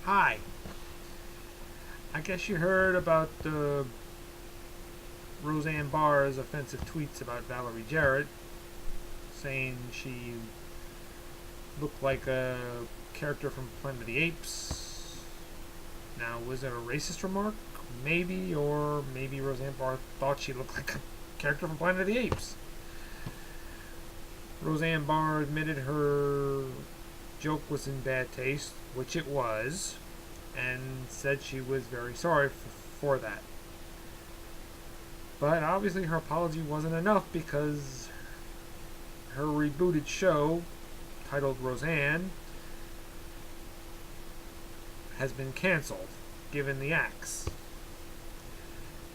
Hi. I guess you heard about Roseanne Barr's offensive tweets about Valerie Jarrett, saying she looked like a character from Planet of the Apes. Now, was it a racist remark? Maybe, or maybe Roseanne Barr thought she looked like a character from Planet of the Apes. Roseanne Barr admitted her joke was in bad taste, which it was, and said she was very sorry for that. But obviously, her apology wasn't enough because her rebooted show, titled Roseanne, has been canceled, given the axe.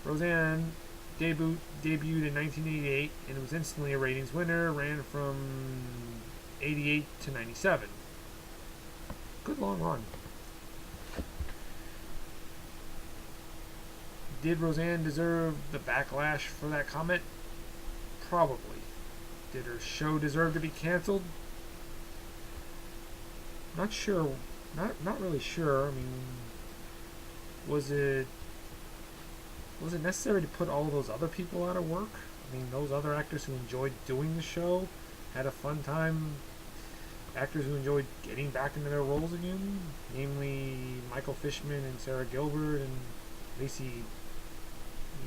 Roseanne debuted in 1988 and was instantly a ratings winner, ran from 88 to 97. Good long run. Did Roseanne deserve the backlash for that comment? Probably. Did her show deserve to be canceled? Not sure. Not really sure. I mean, was it necessary to put all those other people out of work? I mean, those other actors who enjoyed doing the show had a fun time. Actors who enjoyed getting back into their roles again, namely Michael Fishman and Sarah Gilbert and Lacey.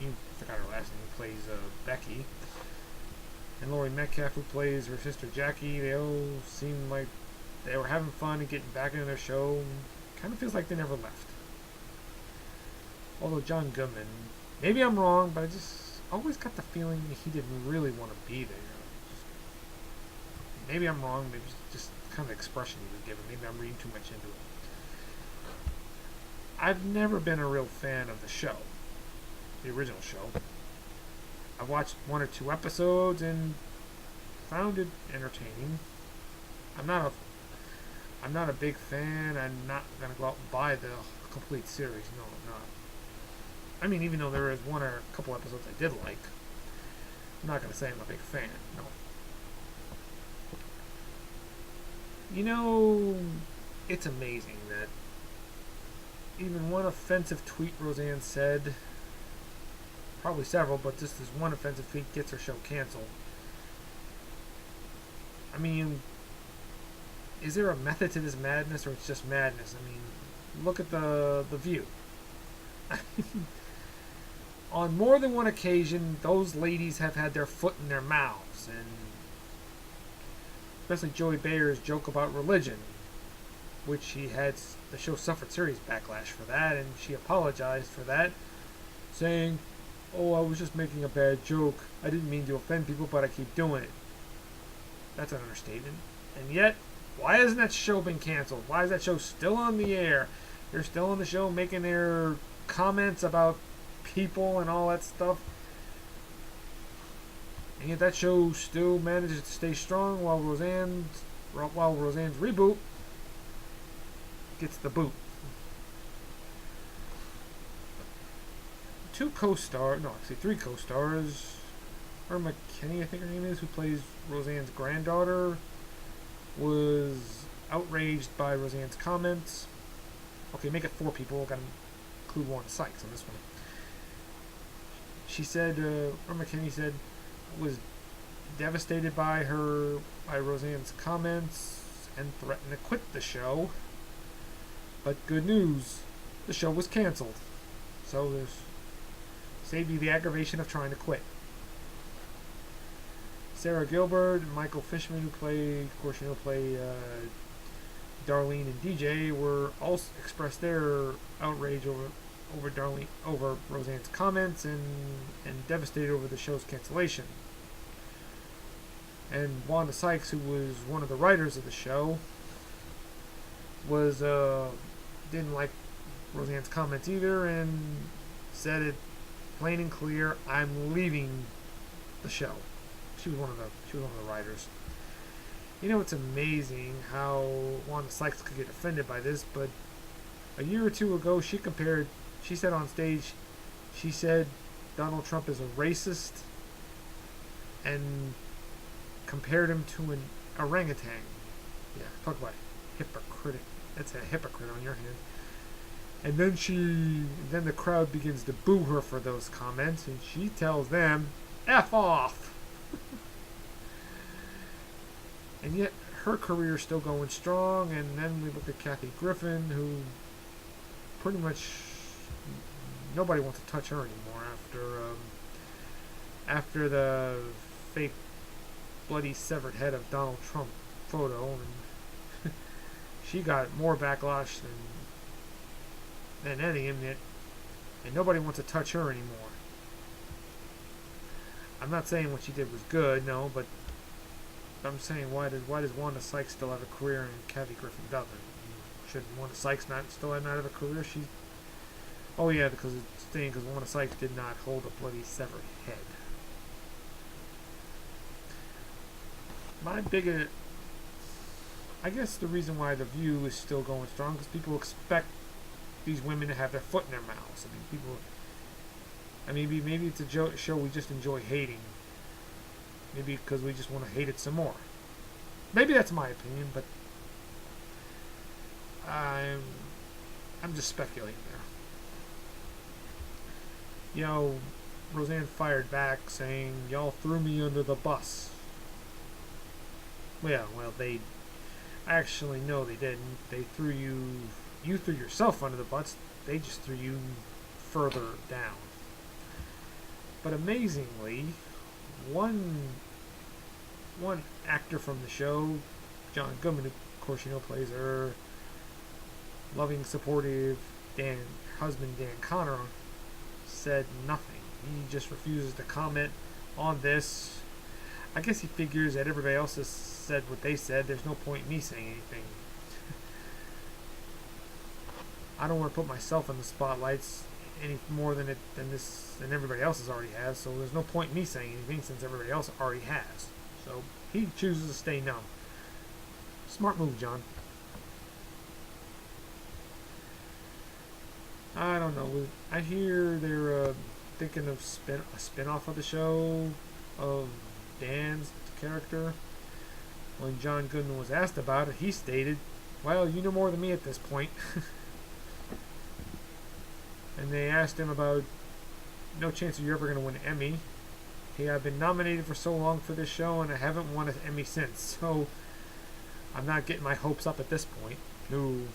You forgot her last name. Who plays Becky, and Laurie Metcalf, who plays her sister Jackie. They all seemed like they were having fun and getting back into their show. Kind of feels like they never left. Although John Goodman, maybe I'm wrong, but I just always got the feeling he didn't really want to be there. Maybe I'm wrong. Maybe just kind of expression he was giving. Maybe I'm reading too much into it. I've never been a real fan of the show, the original show. I watched one or two episodes and found it entertaining. I'm not a big fan. I'm not gonna go out and buy the complete series. No, I'm not. I mean, even though there is one or a couple episodes I did like, I'm not gonna say I'm a big fan. No. You know, it's amazing that even one offensive tweet Roseanne said, probably several, but just this one offensive tweet gets her show canceled. I mean, is there a method to this madness, or it's just madness? I mean, look at the View. On more than one occasion, those ladies have had their foot in their mouths, and especially Joey Bayer's joke about religion, which the show suffered serious backlash for that, and she apologized for that, saying, "Oh, I was just making a bad joke. I didn't mean to offend people, but I keep doing it." That's an understatement. And yet, why hasn't that show been canceled? Why is that show still on the air? They're still on the show making their comments about people and all that stuff. And yet that show still manages to stay strong while Roseanne's reboot gets the boot. Three co-stars. Irma Kenny, I think her name is, who plays Roseanne's granddaughter, was outraged by Roseanne's comments. Okay, make it 4 people. Got to include Wanda Sykes on this one. She said, Irma Kenny said, was devastated by Roseanne's comments and threatened to quit the show. But good news, the show was canceled. So there's saved you the aggravation of trying to quit. Sarah Gilbert and Michael Fishman, who play Darlene and DJ, were also expressed their outrage over Roseanne's comments and devastated over the show's cancellation. And Wanda Sykes, who was one of the writers of the show, didn't like Roseanne's comments either, and said it plain and clear, "I'm leaving the show." She was one of the writers. You know, it's amazing how Wanda Sykes could get offended by this, but a year or two ago, she said on stage, she said Donald Trump is a racist and compared him to an orangutan. Yeah, talk about hypocrite. That's a hypocrite on your hand. And then the crowd begins to boo her for those comments, and she tells them, "F off." And yet her career is still going strong. And then we look at Kathy Griffin, who pretty much nobody wants to touch her anymore after the fake bloody severed head of Donald Trump photo, and she got more backlash than any, and nobody wants to touch her anymore. I'm not saying what she did was good, no, but I'm saying why does Wanda Sykes still have a career and Kathy Griffin doesn't? Should Wanda Sykes still not have a career? Oh yeah, because Wanda Sykes did not hold a bloody severed head. I guess the reason why The View is still going strong is people expect these women to have their foot in their mouths. Maybe it's a show we just enjoy hating. Maybe because we just want to hate it some more. Maybe that's my opinion, but I'm just speculating there. Roseanne fired back saying, "Y'all threw me under the bus." Well, they actually, no, they didn't. They threw you threw yourself under the bus. They just threw you further down. But amazingly, one actor from the show, John Goodman, who, of course, plays her loving, supportive husband Dan Connor, said nothing. He just refuses to comment on this. I guess he figures that everybody else has said what they said. There's no point in me saying anything. I don't want to put myself in the spotlights any more than everybody else already has. So there's no point in me saying anything since everybody else already has. So he chooses to stay numb. Smart move, John. I don't know. I hear they're thinking of a spin-off of the show of Dan's character. When John Goodman was asked about it, he stated, "Well, you know more than me at this point." And they asked him about no chance of you ever going to win an Emmy. Hey, I've been nominated for so long for this show, and I haven't won an Emmy since. So I'm not getting my hopes up at this point. No.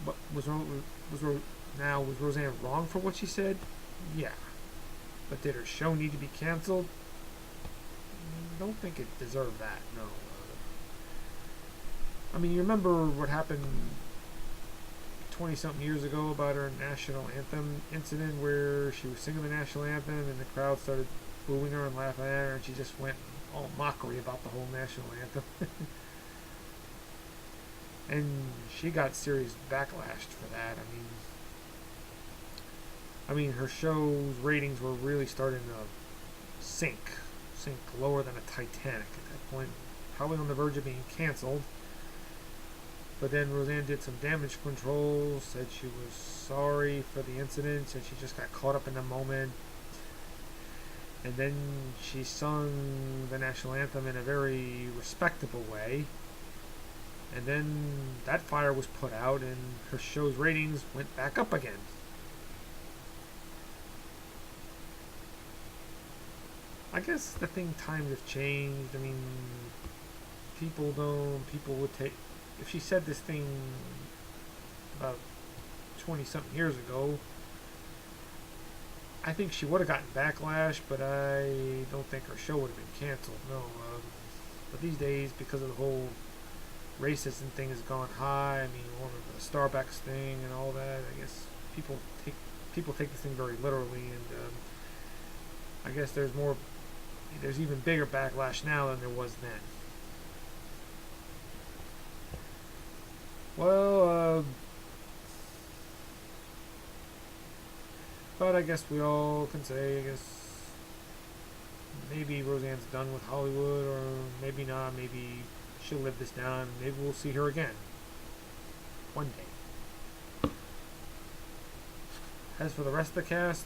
But was Roseanne wrong for what she said? Yeah. But did her show need to be canceled? I don't think it deserved that, no. You remember what happened 20-something years ago about her national anthem incident where she was singing the national anthem and the crowd started booing her and laughing at her, and she just went all mockery about the whole national anthem. And she got serious backlash for that. Her show's ratings were really starting to sink lower than a Titanic at that point, probably on the verge of being canceled. But then Roseanne did some damage control, said she was sorry for the incident, said she just got caught up in the moment. And then she sung the national anthem in a very respectable way. And then that fire was put out and her show's ratings went back up again. I guess the times have changed. People would take, if she said this thing about 20-something years ago, I think she would have gotten backlash, but I don't think her show would have been canceled, no. But these days, because of the whole racism thing has gone high, all of the Starbucks thing and all that, I guess people take this thing very literally, and I guess there's even bigger backlash now than there was then. Well, but I guess we all can say, maybe Roseanne's done with Hollywood, or maybe not. Maybe she'll live this down. Maybe we'll see her again one day. As for the rest of the cast,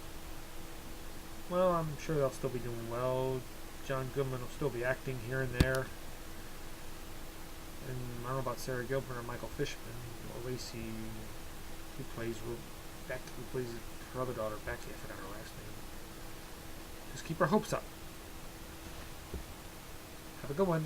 well, I'm sure they'll still be doing well. John Goodman will still be acting here and there. And I don't know about Sarah Gilbert or Michael Fishman or Lacey, who plays Beck, who plays her other daughter, Becky. I forgot her last name. Just keep our hopes up. Have a good one.